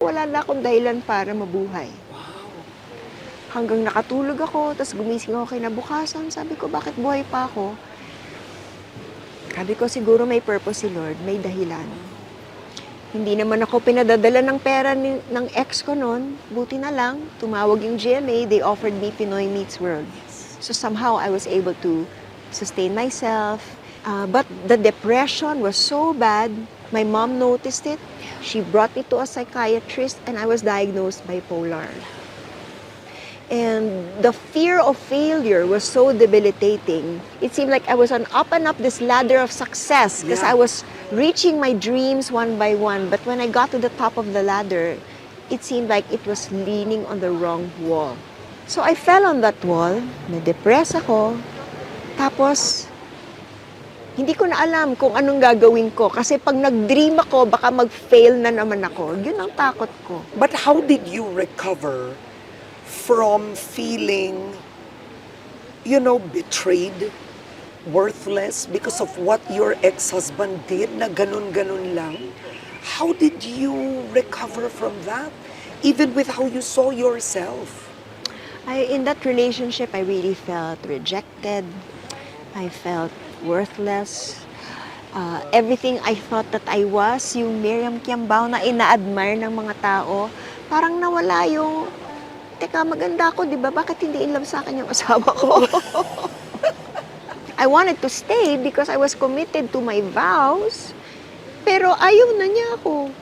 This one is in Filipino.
Wala na akong dahilan para mabuhay. Hanggang nakatulog ako, tas gumising ako kinabukasan. Sabi ko, bakit buhay pa ako? Sabi ko, siguro may purpose si Lord, may dahilan. Hindi naman ako pinadadala ng pera ng ex ko noon. Buti na lang, tumawag yung GMA, they offered me Pinoy Meets World. So somehow I was able to sustain myself. But the depression was so bad, my mom noticed it. She brought me to a psychiatrist and I was diagnosed bipolar. And the fear of failure was so debilitating. It seemed like I was on up and up this ladder of success because I was reaching my dreams one by one. But when I got to the top of the ladder, it seemed like it was leaning on the wrong wall. So I fell on that wall, na-depress ako, tapos hindi ko na alam kung anong gagawin ko. Kasi pag nag-dream ako, baka mag-fail na naman ako. Yun ang takot ko. But how did you recover from feeling, betrayed, worthless because of what your ex-husband did na ganun-ganun lang? How did you recover from that? Even with how you saw yourself? In that relationship, I really felt rejected. I felt worthless. Everything I thought that I was, yung Miriam Kiambao na ina-admire ng mga tao, parang nawala yung, teka, maganda ako, di ba? Bakit hindi in love sa akin yung asawa ko? I wanted to stay because I was committed to my vows, pero ayaw na niya ako.